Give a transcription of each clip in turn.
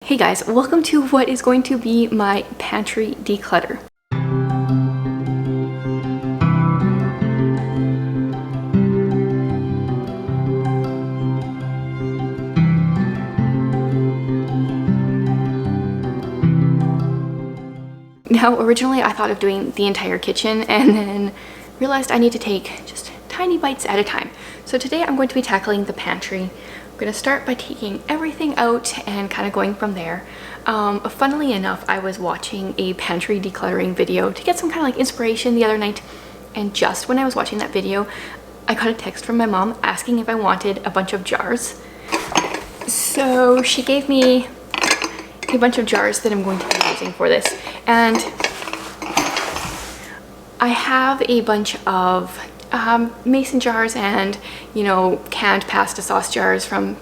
Hey guys, welcome to what is going to be my pantry declutter. Now, originally I thought of doing the entire kitchen and then realized I need to take just tiny bites at a time. So today I'm going to be tackling the pantry. I'm going to start by taking everything out and kind of going from there. Funnily enough, I was watching a pantry decluttering video to get some kind of like inspiration the other night, and just when I was watching that video, I got a text from my mom asking if I wanted a bunch of jars. So she gave me a bunch of jars that I'm going to be using for this, and I have a bunch of mason jars and, you know, canned pasta sauce jars from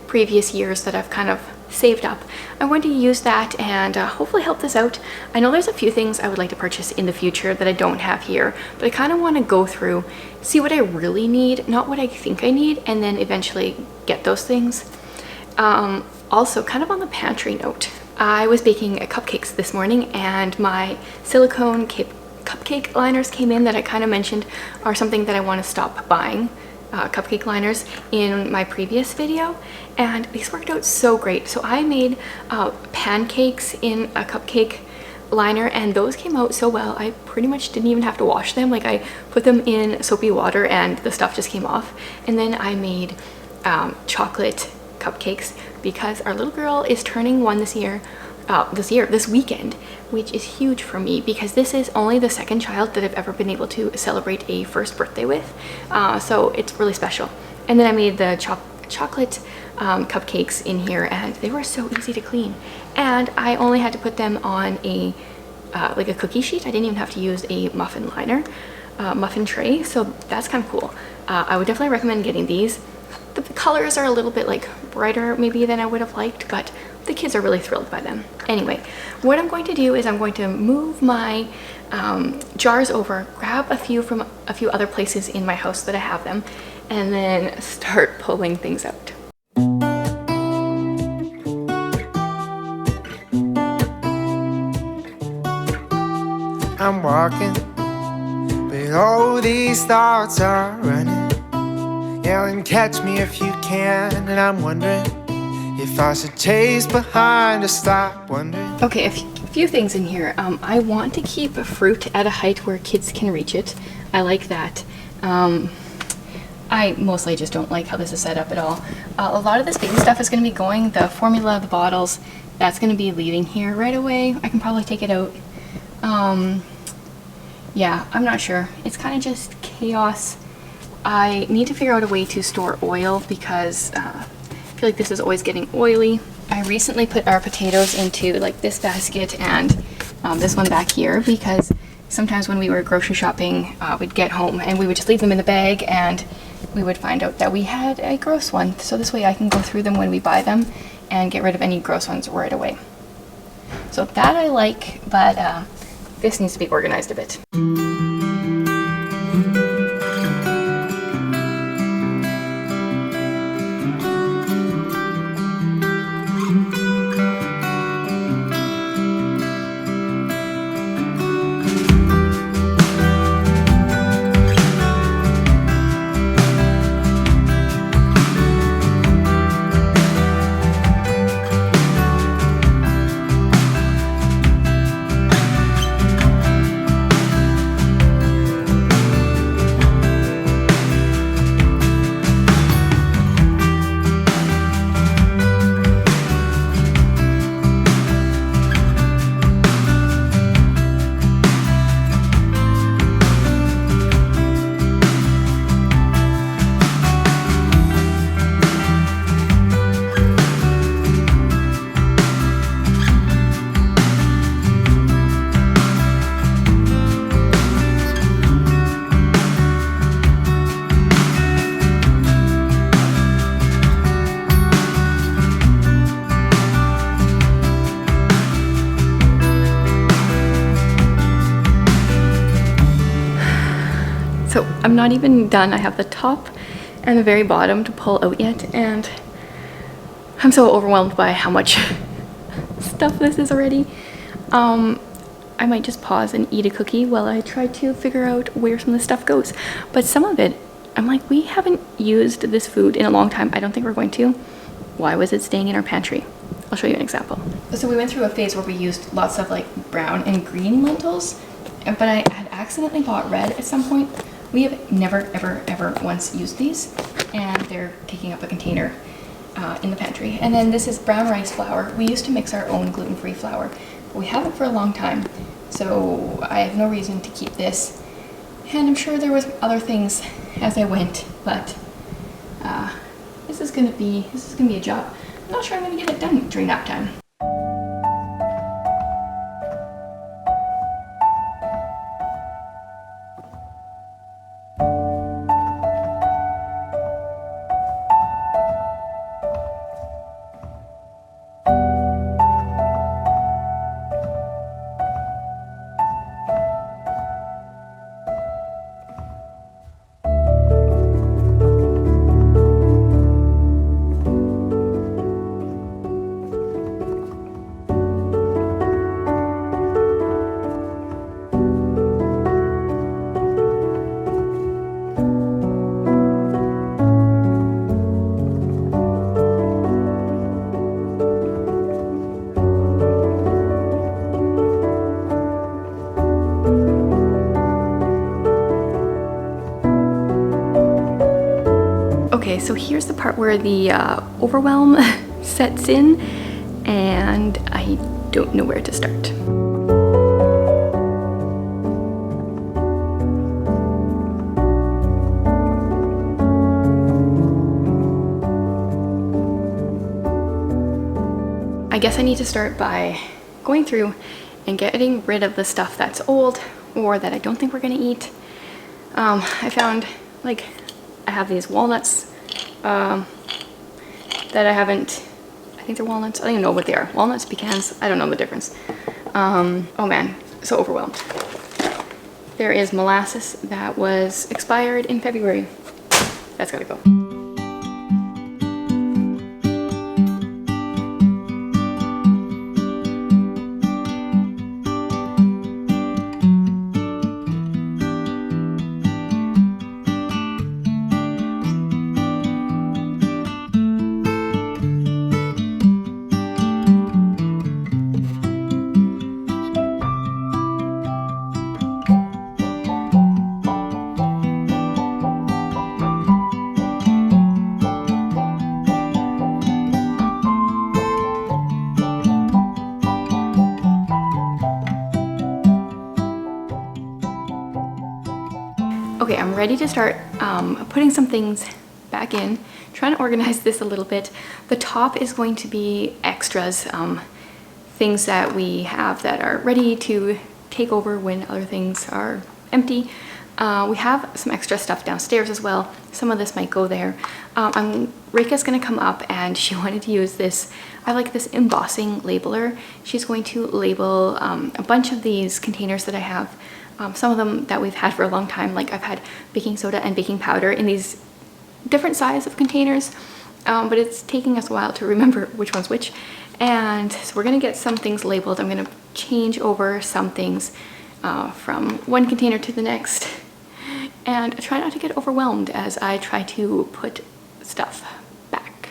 previous years that I've kind of saved up. I'm going to use that and hopefully help this out. I know there's a few things I would like to purchase in the future that I don't have here, but I kind of want to go through, see what I really need, not what I think I need, and then eventually get those things. Also, kind of on the pantry note, I was baking cupcakes this morning and my silicone cupcake liners came in that I kind of mentioned are something that I want to stop buying. Cupcake liners in my previous video, and these worked out so great. So I made pancakes in a cupcake liner and those came out so well. I pretty much didn't even have to wash them. Like, I put them in soapy water and the stuff just came off. And then I made chocolate cupcakes because our little girl is turning 1 this weekend, which is huge for me because this is only the second child that I've ever been able to celebrate a first birthday with. So it's really special. And then I made the chocolate cupcakes in here and they were so easy to clean. And I only had to put them on a like a cookie sheet. I didn't even have to use a muffin liner, muffin tray. So that's kind of cool. I would definitely recommend getting these. The colors are a little bit like brighter maybe than I would have liked, but the kids are really thrilled by them. Anyway, what I'm going to do is I'm going to move my jars over, grab a few from a few other places in my house that I have them, and then start pulling things out. I'm walking, but all these thoughts are running. Yell and catch me if you can, and I'm wondering if I should chase behind or stop wondering. Okay, a few things in here. I want to keep fruit at a height where kids can reach it. I like that. I mostly just don't like how this is set up at all. A lot of this baby stuff is going to be going, the formula, the bottles, that's going to be leaving here right away. I can probably take it out. Yeah, I'm not sure. It's kind of just chaos. I need to figure out a way to store oil because I feel like this is always getting oily. I recently put our potatoes into like this basket and this one back here because sometimes when we were grocery shopping, we'd get home and we would just leave them in the bag and we would find out that we had a gross one. So this way I can go through them when we buy them and get rid of any gross ones right away. So that I like, but this needs to be organized a bit. So I'm not even done. I have the top and the very bottom to pull out yet, and I'm so overwhelmed by how much stuff this is already. I might just pause and eat a cookie while I try to figure out where some of the stuff goes. But some of it, I'm like, we haven't used this food in a long time. I don't think we're going to. Why was it staying in our pantry? I'll show you an example. So we went through a phase where we used lots of like brown and green lentils, but I had accidentally bought red at some point. We have never, ever, ever once used these, and they're taking up a container in the pantry. And then this is brown rice flour. We used to mix our own gluten-free flour, but we haven't for a long time, so I have no reason to keep this. And I'm sure there was other things as I went, but this is gonna be a job. I'm not sure I'm gonna get it done during nap time. Okay, so here's the part where the overwhelm sets in, and I don't know where to start. I guess I need to start by going through and getting rid of the stuff that's old or that I don't think we're gonna eat. I found, like, I have these walnuts that I haven't, I think they're walnuts. I don't even know what they are. Walnuts, pecans, I don't know the difference. Oh man, so overwhelmed. There is molasses that was expired in February. That's gotta go. Okay, I'm ready to start putting some things back in, trying to organize this a little bit. The top is going to be extras, things that we have that are ready to take over when other things are empty. We have some extra stuff downstairs as well. Some of this might go there. Reika's gonna come up and she wanted to use this, I like this embossing labeler. She's going to label a bunch of these containers that I have. Some of them that we've had for a long time, like I've had baking soda and baking powder in these different size of containers, but it's taking us a while to remember which one's which. And so we're gonna get some things labeled. I'm gonna change over some things from one container to the next, and try not to get overwhelmed as I try to put stuff back.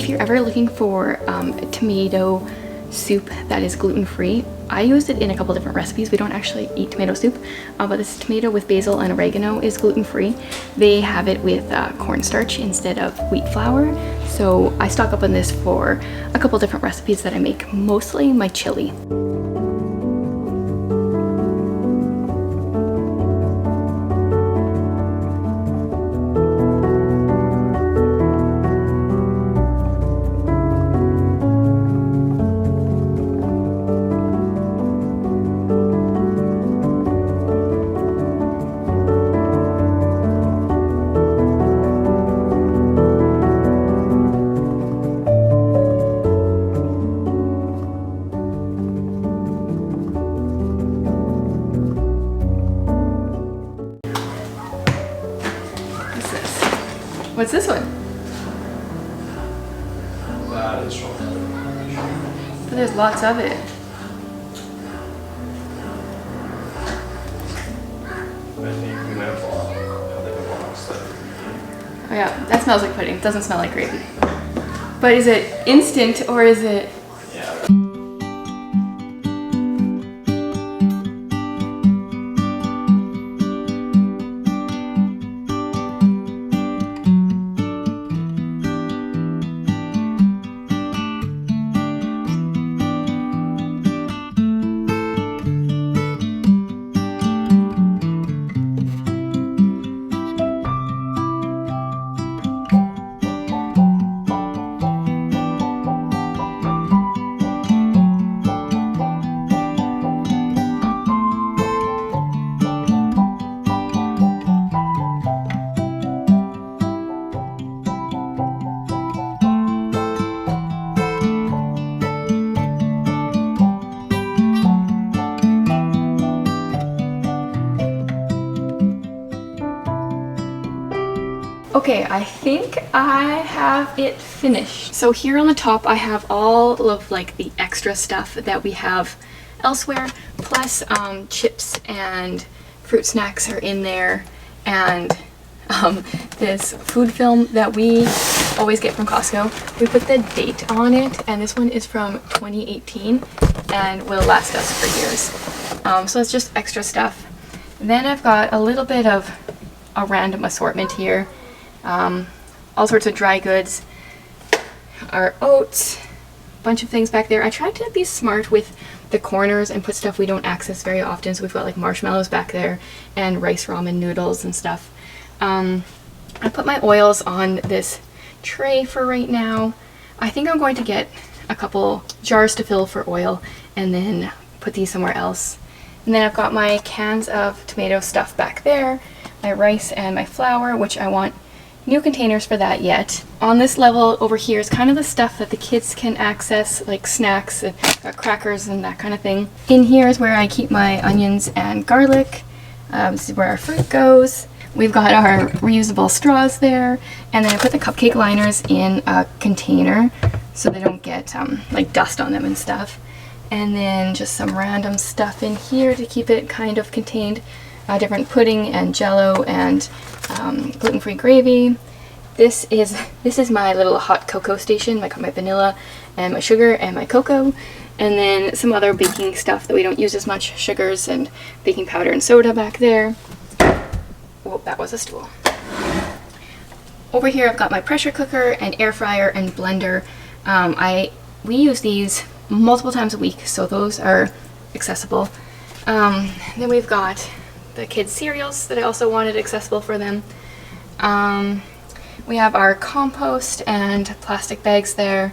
if you're ever looking for tomato soup that is gluten-free, I used it in a couple different recipes. We don't actually eat tomato soup, but this tomato with basil and oregano is gluten-free. They have it with cornstarch instead of wheat flour. So I stock up on this for a couple different recipes that I make, mostly my chili. What's this one? That is from But there's lots of it. I think we have a box that. Oh yeah, that smells like pudding. It doesn't smell like gravy. But is it instant or is it? Yeah. Okay, I think I have it finished. So here on the top I have all of like the extra stuff that we have elsewhere, plus chips and fruit snacks are in there, and this food film that we always get from Costco. We put the date on it, and this one is from 2018 and will last us for years. So it's just extra stuff. And then I've got a little bit of a random assortment here. All sorts of dry goods, our oats, a bunch of things back there. I tried to be smart with the corners and put stuff we don't access very often, so we've got like marshmallows back there and rice ramen noodles and stuff. I put my oils on this tray for right now. I think I'm going to get a couple jars to fill for oil and then put these somewhere else. And then I've got my cans of tomato stuff back there, my rice and my flour, which I want new containers for that yet. On this level over here is kind of the stuff that the kids can access, like snacks, crackers and that kind of thing. In here is where I keep my onions and garlic. This is where our fruit goes. We've got our reusable straws there, and then I put the cupcake liners in a container so they don't get like dust on them and stuff. And then just some random stuff in here to keep it kind of contained. Different pudding and jello and gluten-free gravy. This is my little hot cocoa station. I got my vanilla and my sugar and my cocoa, and then some other baking stuff that we don't use as much, sugars and baking powder and soda back there. Oh, that was a stool. Over here I've got my pressure cooker and air fryer and blender. We use these multiple times a week, so those are accessible. Then we've got the kids' cereals that I also wanted accessible for them. We have our compost and plastic bags there,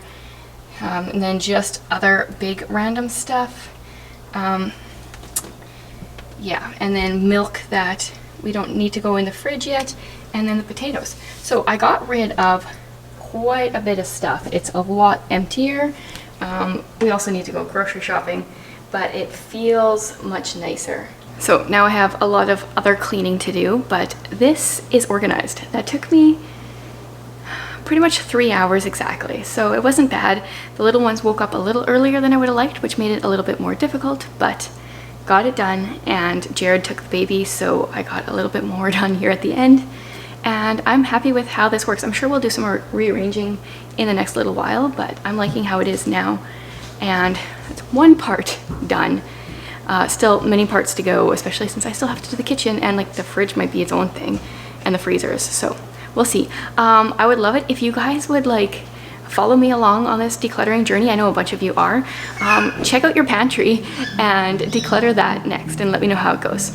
and then just other big random stuff. Yeah, and then milk that we don't need to go in the fridge yet, and then the potatoes. So I got rid of quite a bit of stuff. It's a lot emptier. We also need to go grocery shopping, but it feels much nicer. So now I have a lot of other cleaning to do, but this is organized. That took me pretty much 3 hours exactly, so it wasn't bad. The little ones woke up a little earlier than I would have liked, which made it a little bit more difficult, but got it done. And Jared took the baby, so I got a little bit more done here at the end. and I'm happy with how this works. I'm sure we'll do some more rearranging in the next little while, but I'm liking how it is now. And it's one part done. Still many parts to go, especially since I still have to do the kitchen, and like the fridge might be its own thing, and the freezers, so we'll see. I would love it if you guys would like follow me along on this decluttering journey. I know a bunch of you are. Check out your pantry and declutter that next and let me know how it goes.